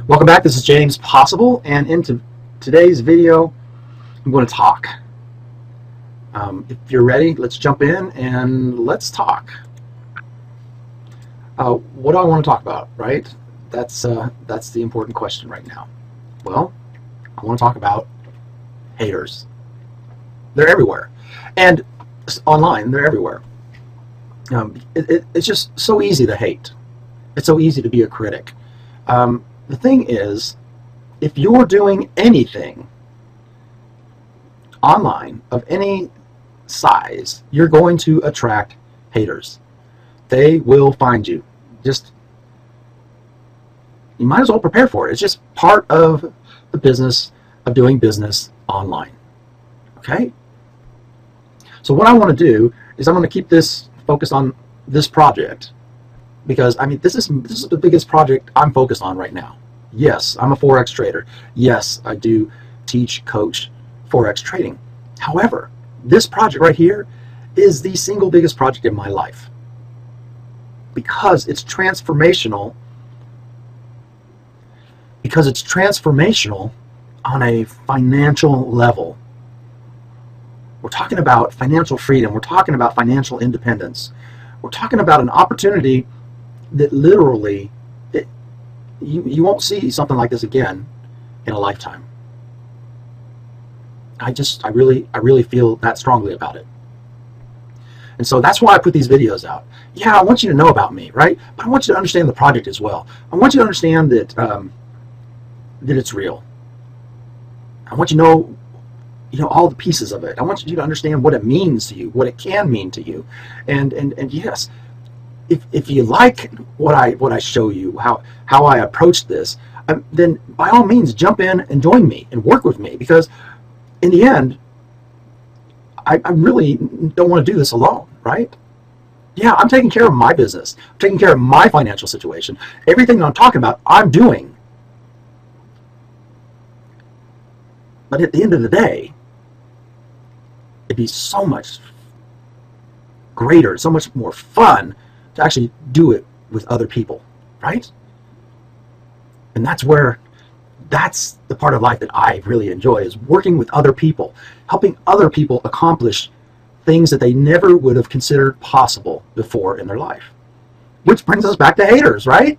Welcome back. This is James Possible, and into today's video I'm going to talk. If you're ready, let's jump in and let's talk. What do I want to talk about, right? That's the important question right now. Well, I want to talk about haters. They're everywhere, and online they're everywhere. It's just so easy to hate. It's so easy to be a critic. The thing is, if you're doing anything online of any size, you're going to attract haters. They will find you. You might as well prepare for it. It's just part of the business of doing business online. Okay? So what I want to do is I'm going to keep this focused on this project, because I mean this is the biggest project I'm focused on right now. Yes, I'm a Forex trader. Yes, I do teach, coach Forex trading. However, this project right here is the single biggest project in my life, because it's transformational. Because it's transformational on a financial level. We're talking about financial freedom. We're talking about financial independence. We're talking about an opportunity that literally, you won't see something like this again in a lifetime. I really feel that strongly about it. And so that's why I put these videos out. Yeah, I want you to know about me, right? But I want you to understand the project as well. I want you to understand that that it's real. I want you to know all the pieces of it. I want you to understand what it means to you, what it can mean to you. And yes, if you like what I show you, how I approach this, then by all means jump in and join me and work with me, because in the end, I really don't want to do this alone, right? Yeah, I'm taking care of my business. I'm taking care of my financial situation. Everything that I'm talking about, I'm doing. But at the end of the day, it'd be so much greater, so much more fun to actually do it with other people, right? And that's the part of life that I really enjoy, is working with other people, helping other people accomplish things that they never would have considered possible before in their life. Which brings us back to haters, right?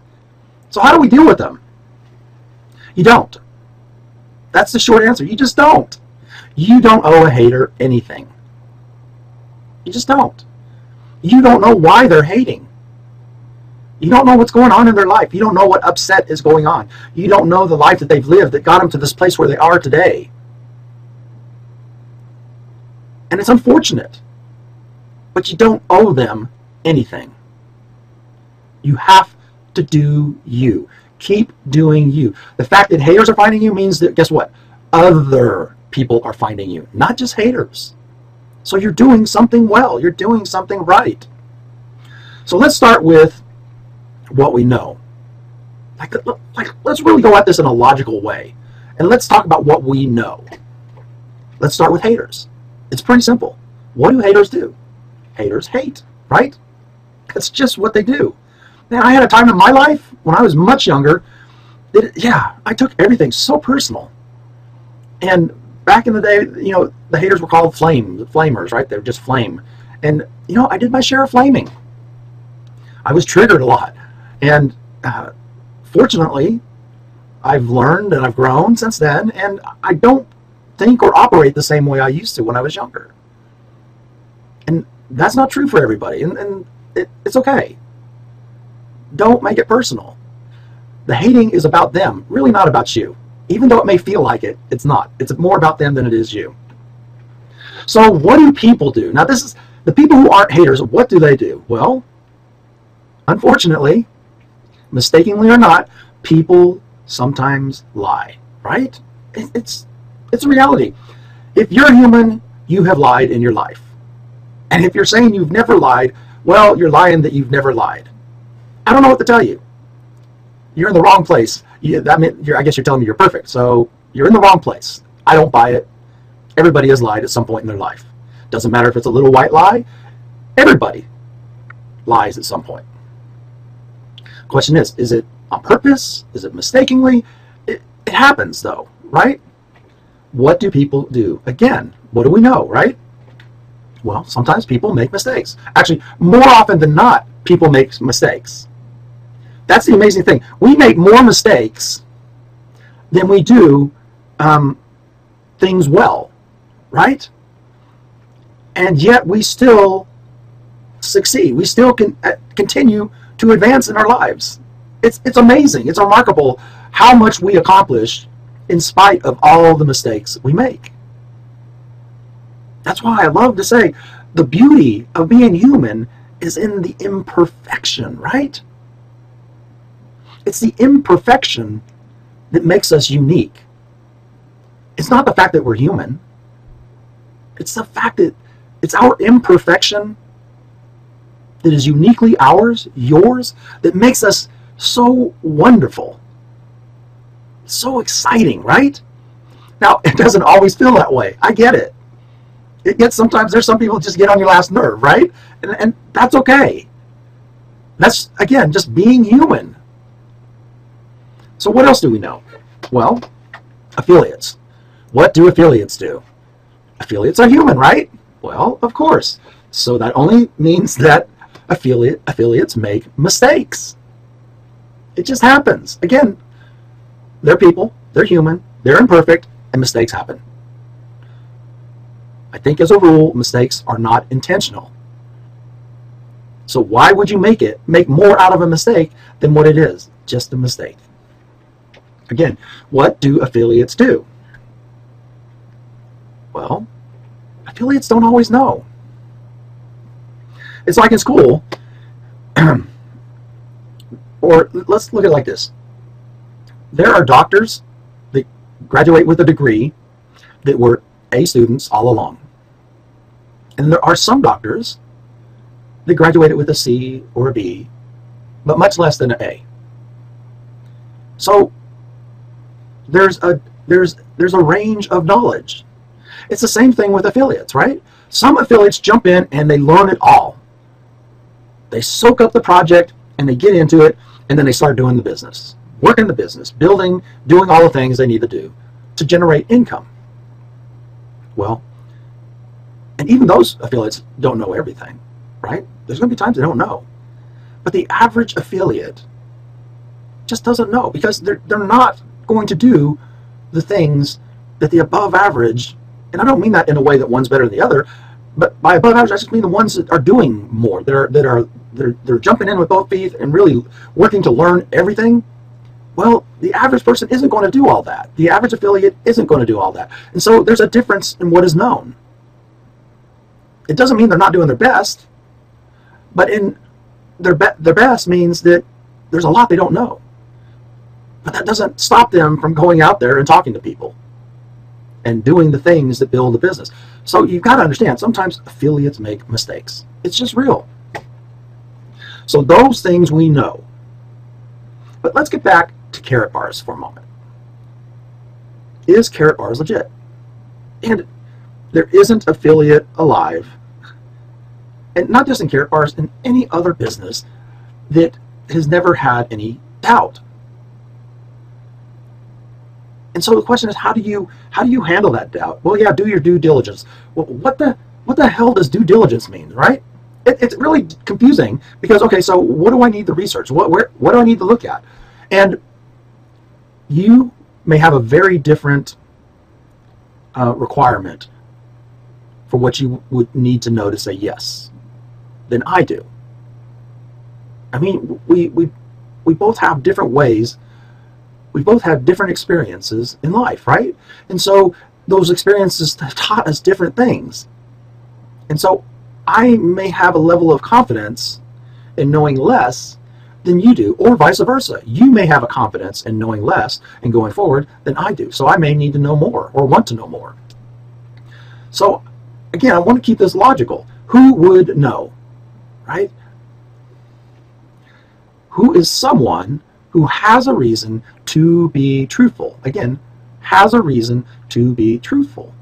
So how do we deal with them? You don't. That's the short answer. You just don't. You don't owe a hater anything. You just don't. You don't know why they're hating. You don't know what's going on in their life. You don't know what upset is going on. You don't know the life that they've lived that got them to this place where they are today. And it's unfortunate. But you don't owe them anything. You have to do you. Keep doing you. The fact that haters are finding you means that, guess what? Other people are finding you, not just haters. So you're doing something well. You're doing something right. So let's start with what we know. Let's really go at this in a logical way. And let's talk about what we know. Let's start with haters. It's pretty simple. What do haters do? Haters hate, right? That's just what they do. Now, I had a time in my life when I was much younger that, I took everything so personal. And back in the day, the haters were called flamers, right? They were just flame. And, I did my share of flaming. I was triggered a lot. And fortunately, I've learned and I've grown since then, and I don't think or operate the same way I used to when I was younger. And that's not true for everybody, and it's okay. Don't make it personal. The hating is about them, really not about you. Even though it may feel like it, it's not. It's more about them than it is you. So what do people do? Now, this is the people who aren't haters. What do they do? Well, unfortunately, mistakenly or not, people sometimes lie, right? It's a reality. If you're human, you have lied in your life. And if you're saying you've never lied, well, you're lying that you've never lied. I don't know what to tell you. You're in the wrong place. I guess you're telling me you're perfect. So you're in the wrong place. I don't buy it. Everybody has lied at some point in their life. Doesn't matter if it's a little white lie. Everybody lies at some point. Question is it on purpose? Is it mistakenly? It happens though, right? What do people do? Again, what do we know, right? Well, sometimes people make mistakes. Actually, more often than not, people make mistakes. That's the amazing thing. We make more mistakes than we do things well, right? And yet we still succeed. We still can continue to advance in our lives. It's amazing. It's remarkable how much we accomplish in spite of all the mistakes we make. That's why I love to say the beauty of being human is in the imperfection, right? It's the imperfection that makes us unique. It's not the fact that we're human. It's the fact that it's our imperfection that is uniquely ours, yours, that makes us so wonderful, so exciting, right? Now, it doesn't always feel that way. I get it. It gets, sometimes there's some people that just get on your last nerve, right? And that's okay. That's, again, just being human. So what else do we know? Well, affiliates. What do affiliates do? Affiliates are human, right? Well, of course. So that only means that affiliates make mistakes. It just happens. Again, they're people, they're human, they're imperfect, and mistakes happen. I think as a rule, mistakes are not intentional. So why would you make more out of a mistake than what it is? Just a mistake. Again, what do affiliates do? Well, affiliates don't always know. It's like in school, or let's look at it like this. There are doctors that graduate with a degree that were A students all along. And there are some doctors that graduated with a C or a B, but much less than an A. So there's a range of knowledge. It's the same thing with affiliates, right? Some affiliates jump in and they learn it all. They soak up the project and they get into it, and then they start doing the business, working the business, building, doing all the things they need to do to generate income. Well, and even those affiliates don't know everything, right? There's going to be times they don't know. But the average affiliate just doesn't know, because they're not going to do the things that the above average, and I don't mean that in a way that one's better than the other, but by above average I just mean the ones that are doing more, they're jumping in with both feet and really working to learn everything. Well, the average person isn't going to do all that. The average affiliate isn't going to do all that. And so there's a difference in what is known. It doesn't mean they're not doing their best, but in their best means that there's a lot they don't know. But that doesn't stop them from going out there and talking to people and doing the things that build the business. So you've got to understand, sometimes affiliates make mistakes. It's just real. So those things we know. But let's get back to Karatbars for a moment. Is Karatbars legit? And there isn't affiliate alive, and not just in Karatbars, in any other business, that has never had any doubt. And so the question is, how do you handle that doubt? Well, yeah, do your due diligence. Well, what the hell does due diligence mean, right? It's really confusing, because, okay, so what do I need to research? What do I need to look at? And you may have a very different requirement for what you would need to know to say yes than I do. I mean, we both have different ways. We both have different experiences in life, right? And so those experiences taught us different things. And so I may have a level of confidence in knowing less than you do, or vice versa. You may have a confidence in knowing less and going forward than I do. So I may need to know more or want to know more. So again, I want to keep this logical. Who would know, right? Who is someone who has a reason to be truthful? Again, has a reason to be truthful.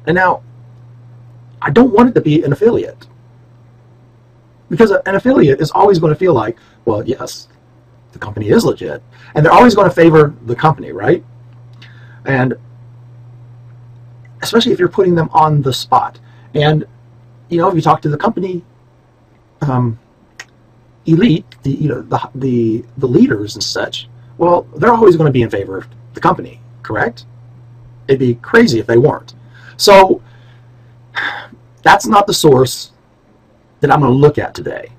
And now, I don't want it to be an affiliate, because an affiliate is always going to feel like, well, yes, the company is legit. And they're always going to favor the company, right? And especially if you're putting them on the spot. And, you know, if you talk to the company elite, the leaders and such, well, they're always going to be in favor of the company, correct? It'd be crazy if they weren't. So that's not the source that I'm going to look at today.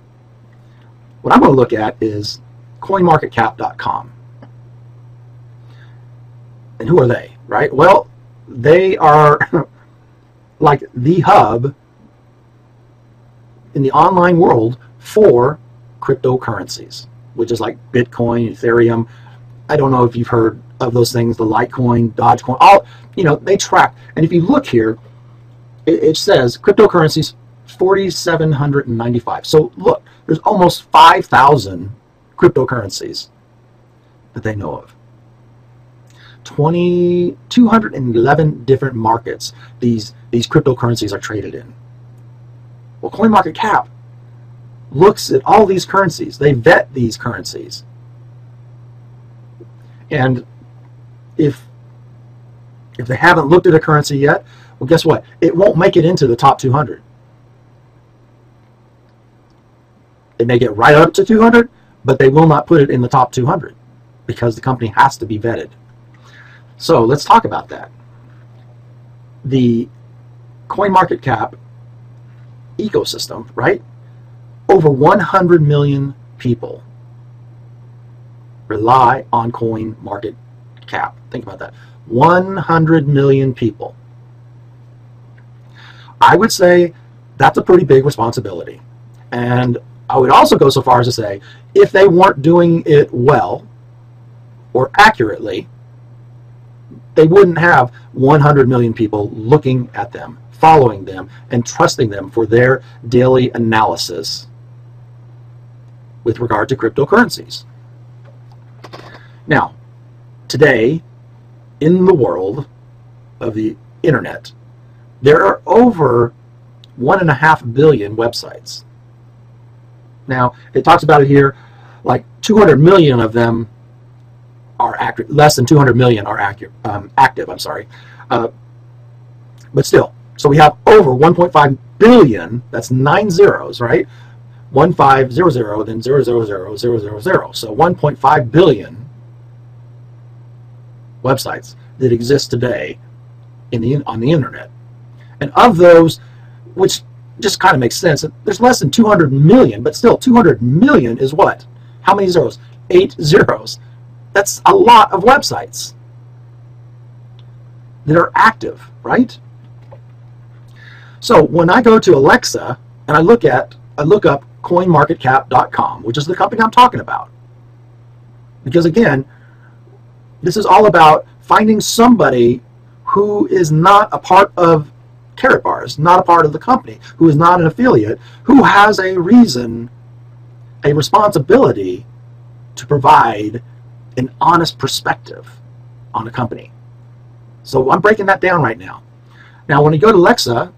What I'm going to look at is coinmarketcap.com. And who are they, right? Well, they are like the hub in the online world for cryptocurrencies, which is like Bitcoin, Ethereum. I don't know if you've heard of those things, the Litecoin, Dogecoin, all, you know, they track. And if you look here, it says cryptocurrencies 4,795. So look, there's almost 5,000 cryptocurrencies that they know of. 211 different markets these cryptocurrencies are traded in. Well, CoinMarketCap looks at all these currencies. They vet these currencies. And if they haven't looked at a currency yet, well, guess what? It won't make it into the top 200. It may get right up to 200, but they will not put it in the top 200 because the company has to be vetted. So let's talk about that. The CoinMarketCap ecosystem, right? Over 100 million people rely on CoinMarketCap. Think about that. 100 million people. I would say that's a pretty big responsibility. And I would also go so far as to say, if they weren't doing it well or accurately, they wouldn't have 100 million people looking at them, following them, and trusting them for their daily analysis with regard to cryptocurrencies. Now, today, in the world of the internet, there are over 1.5 billion websites. Now, it talks about it here, like 200 million of them are active, less than 200 million are active, but still. So we have over 1.5 billion, that's 9 zeros, right? 1500, then 0000000. So 1.5 billion websites that exist today on the internet. And of those, which just kind of makes sense, there's less than 200 million, but still 200 million is what? How many zeros? 8 zeros. That's a lot of websites that are active, right? So when I go to Alexa and I look up coinmarketcap.com, which is the company I'm talking about, because again, this is all about finding somebody who is not a part of Karatbars, not a part of the company, who is not an affiliate, who has a reason, a responsibility to provide an honest perspective on a company. So I'm breaking that down right now. Now, when you go to Alexa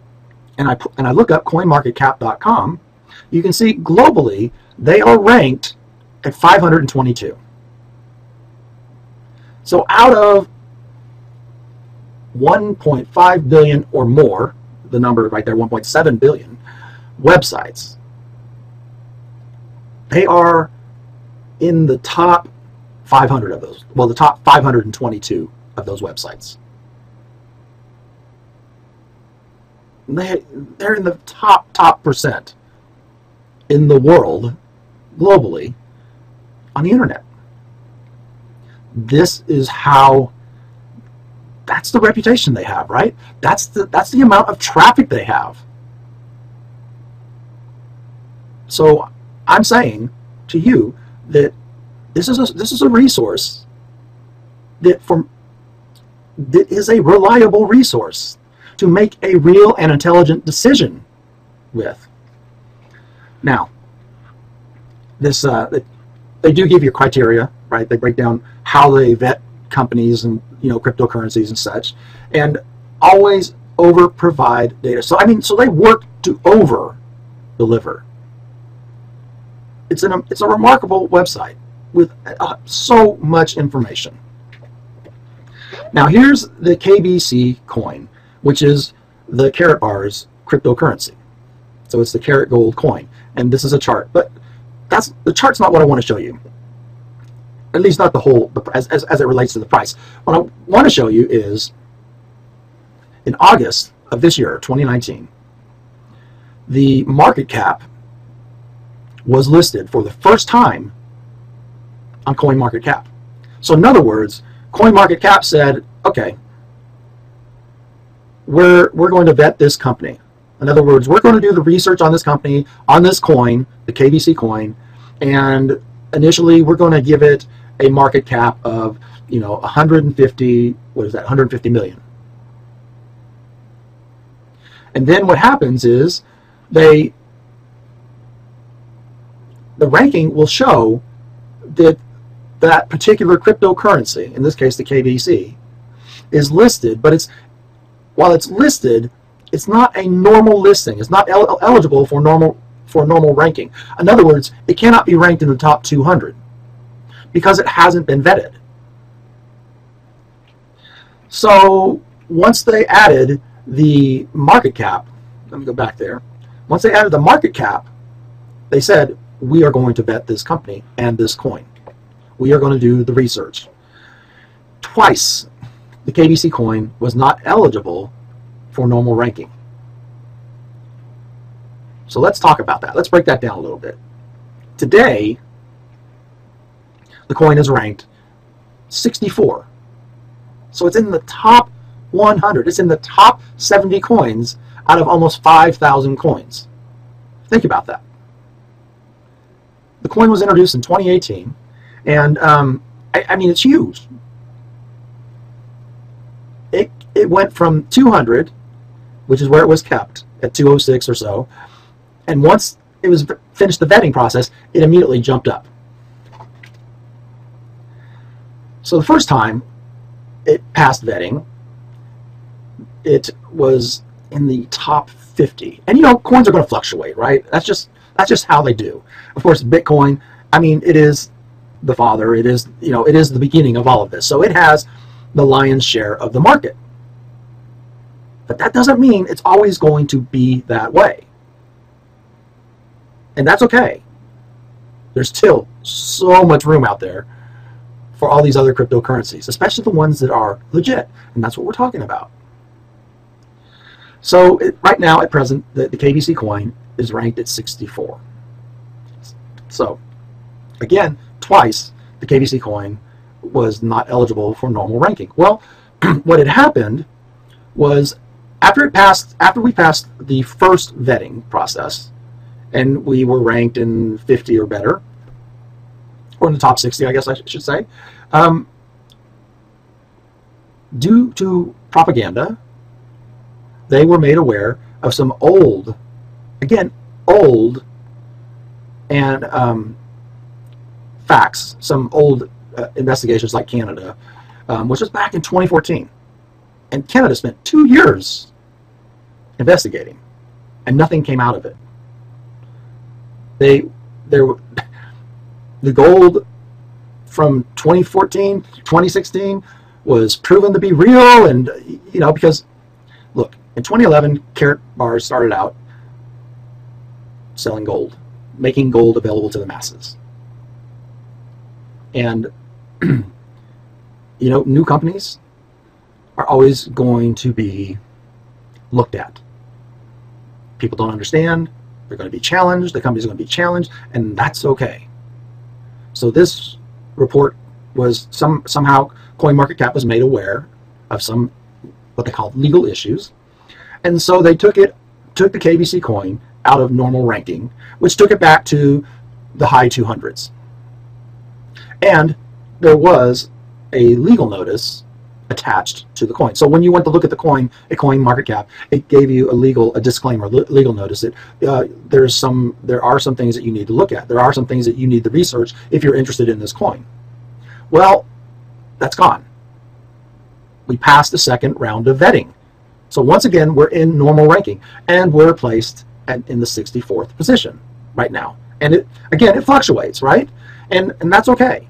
and I look up coinmarketcap.com, you can see globally they are ranked at 522. So out of 1.5 billion or more, the number right there, 1.7 billion websites, they are in the top 500 of those, well, the top 522 of those websites. They're in the top percent in the world, globally, on the internet. This is how, that's the reputation they have, right? That's the amount of traffic they have. So I'm saying to you that this is a resource that is a reliable resource to make a real and intelligent decision with. Now, this they do give you criteria, right? They break down how they vet companies and cryptocurrencies and such, and always over provide data. So I mean, so they work to over deliver. It's a remarkable website. with so much information. Now here's the KBC coin, which is the Karatbars cryptocurrency. So it's the Karat Gold coin, and this is a chart, but the chart's not what I want to show you. At least not the whole, as it relates to the price. What I want to show you is in August of this year, 2019, the market cap was listed for the first time on CoinMarketCap. So in other words, CoinMarketCap said, okay, we're going to vet this company. In other words, we're going to do the research on this company, on this coin, the KBC coin, and initially we're going to give it a market cap of, 150, what is that, 150 million. And then what happens is the ranking will show that that particular cryptocurrency, in this case the KBC, is listed, but while it's listed, it's not a normal listing. It's not eligible for normal ranking. In other words, it cannot be ranked in the top 200 because it hasn't been vetted. So once they added the market cap, let me go back there. Once they added the market cap, they said, we are going to vet this company and this coin. We are going to do the research. Twice, the KBC coin was not eligible for normal ranking. So let's talk about that. Let's break that down a little bit. Today, the coin is ranked 64. So it's in the top 100. It's in the top 70 coins out of almost 5,000 coins. Think about that. The coin was introduced in 2018, and I mean, it's huge. It went from 200, which is where it was kept, at 206 or so, and once it was finished the vetting process, it immediately jumped up. So the first time it passed vetting, it was in the top 50. And coins are going to fluctuate, right? That's just how they do. Of course, Bitcoin, I mean, it is the father. It is, it is the beginning of all of this. So it has the lion's share of the market. But that doesn't mean it's always going to be that way. And that's okay. There's still so much room out there for all these other cryptocurrencies, especially the ones that are legit. And that's what we're talking about. So right now, at present, the KBC coin is ranked at 64. So again, twice the KBC coin was not eligible for normal ranking. Well, what had happened was after we passed the first vetting process, and we were ranked in 50 or better, or in the top 60, I guess I should say, due to propaganda, they were made aware of some old and facts, some old investigations like Canada, which was back in 2014. And Canada spent 2 years investigating, and nothing came out of it. The gold from 2014 to 2016 was proven to be real, and because look, in 2011, Karatbars started out selling gold, making gold available to the masses. And new companies are always going to be looked at. People don't understand. They're going to be challenged. The company's going to be challenged, and that's okay. So this report was somehow CoinMarketCap was made aware of some what they called legal issues, and so they took the KBC coin out of normal ranking, which took it back to the high 200s. And there was a legal notice attached to the coin. So when you went to look at the coin at CoinMarketCap, it gave you a disclaimer, legal notice that there are some things that you need to look at. There are some things that you need to research if you're interested in this coin. Well, that's gone. We passed the second round of vetting. So once again, we're in normal ranking, and we're placed in the 64th position right now. And it fluctuates, right? And that's okay.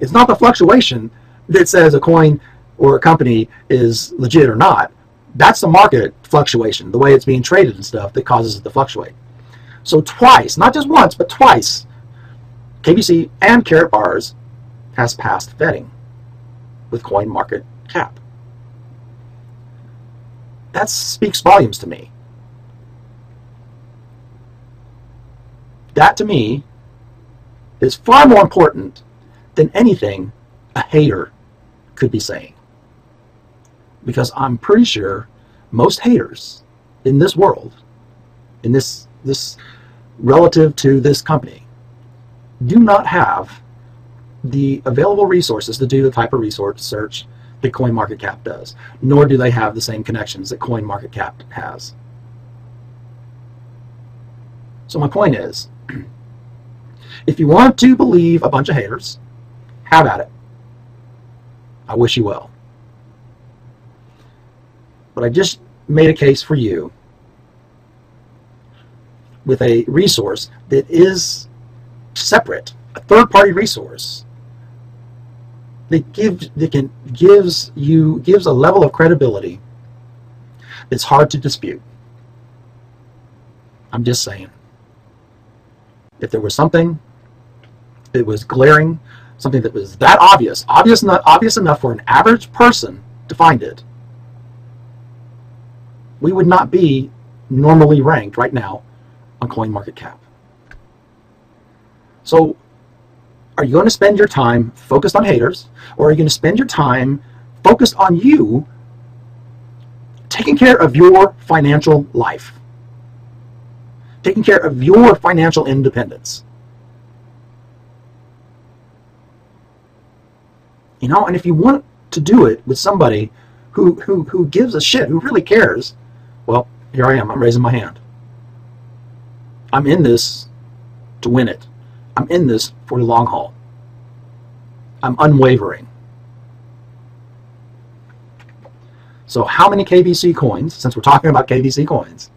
It's not the fluctuation that says a coin or a company is legit or not. That's the market fluctuation, the way it's being traded and stuff that causes it to fluctuate. So twice, not just once, but twice, KBC and Karatbars has passed vetting with coin market cap. That speaks volumes to me. That to me is far more important than anything a hater could be saying. Because I'm pretty sure most haters in this world, in this relative to this company, do not have the available resources to do the type of resource search that CoinMarketCap does, nor do they have the same connections that CoinMarketCap has. So my point is, if you want to believe a bunch of haters, have at it. I wish you well. But I just made a case for you with a resource that is separate, a third-party resource that gives a level of credibility that's hard to dispute. I'm just saying. If there was something that was glaring, something that was that obvious enough for an average person to find it, we would not be normally ranked right now on CoinMarketCap. So, are you going to spend your time focused on haters, or are you going to spend your time focused on you taking care of your financial life, taking care of your financial independence? You know, and if you want to do it with somebody who gives a shit, who really cares, well, here I am. I'm raising my hand. I'm in this to win it. I'm in this for the long haul. I'm unwavering. So how many KBC coins, since we're talking about KBC coins,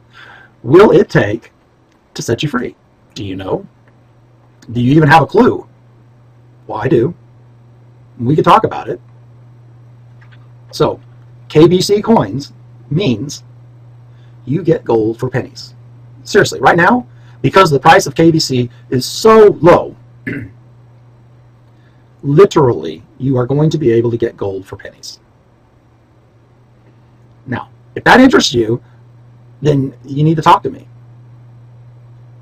will it take to set you free? Do you know? Do you even have a clue? Well, I do. We could talk about it. So, KBC coins means you get gold for pennies. Seriously, right now, because the price of KBC is so low, literally, you are going to be able to get gold for pennies. Now, if that interests you, then you need to talk to me.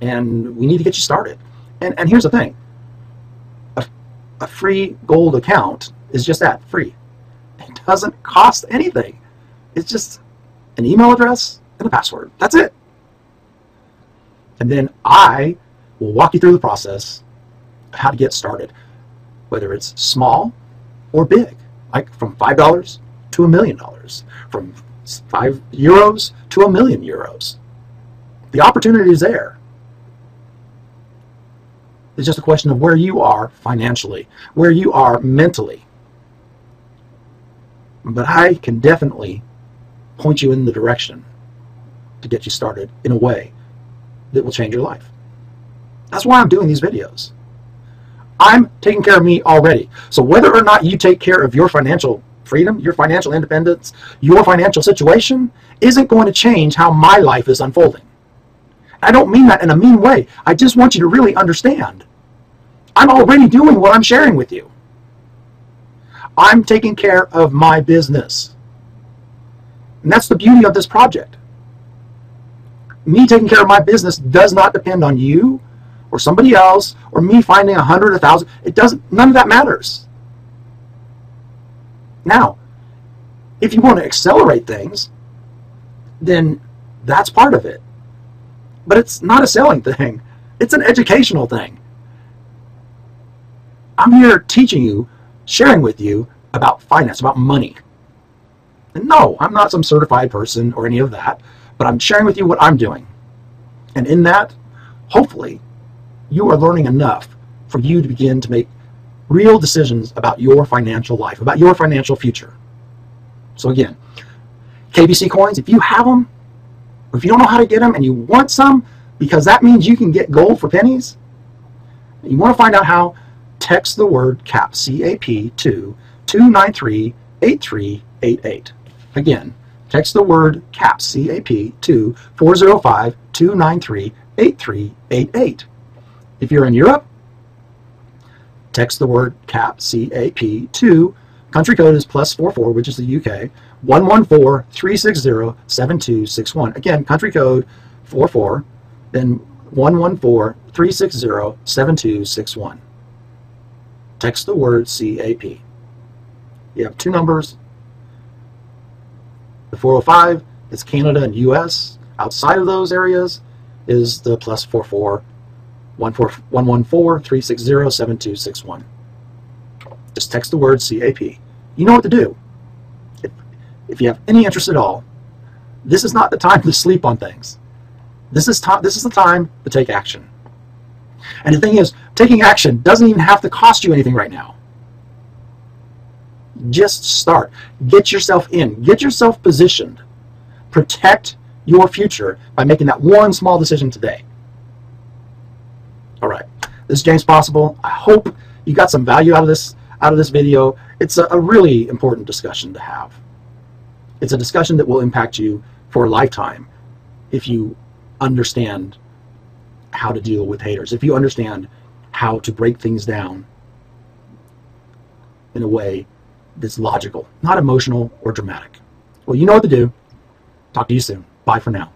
And we need to get you started. And here's the thing. A free gold account is just that, free. It doesn't cost anything. It's just an email address and a password. That's it. And then I will walk you through the process of how to get started, whether it's small or big, like from $5 to $1 million, from €5 to €1,000,000. The opportunity is there. It's just a question of where you are financially, where you are mentally. But I can definitely point you in the direction to get you started in a way that will change your life. That's why I'm doing these videos. I'm taking care of me already. So whether or not you take care of your financial freedom, your financial independence, your financial situation, isn't going to change how my life is unfolding. I don't mean that in a mean way. I just want you to really understand. I'm already doing what I'm sharing with you. I'm taking care of my business. And that's the beauty of this project. Me taking care of my business does not depend on you or somebody else or me finding 100, 1,000. It doesn't, none of that matters. Now, if you want to accelerate things, then that's part of it. But it's not a selling thing. It's an educational thing. I'm here teaching you, sharing with you about finance, about money. And no, I'm not some certified person or any of that, but I'm sharing with you what I'm doing. And in that, hopefully, you are learning enough for you to begin to make real decisions about your financial life, about your financial future. So again, KBC coins, if you have them, or if you don't know how to get them and you want some, because that means you can get gold for pennies, you want to find out how, text the word CAP, C-A-P, to 293-8388. Again, text the word CAP, C-A-P, to 405-293-8388. If you're in Europe, text the word CAP, C-A-P, to, country code is +44, which is the UK, 114-360-7261. Again, country code 44, then 114-360-7261. Text the word CAP. You have two numbers. The 405 is Canada and US. Outside of those areas is the +44 114-360-7261. Just text the word CAP. You know what to do. If you have any interest at all, this is not the time to sleep on things. This is the time to take action. And the thing is, taking action doesn't even have to cost you anything right now. Just start. Get yourself in. Get yourself positioned. Protect your future by making that one small decision today. All right. This is James Possible. I hope you got some value out of this video. It's a really important discussion to have. It's a discussion that will impact you for a lifetime if you understand how to deal with haters, if you understand how to break things down in a way that's logical, not emotional or dramatic. Well, you know what to do. Talk to you soon. Bye for now.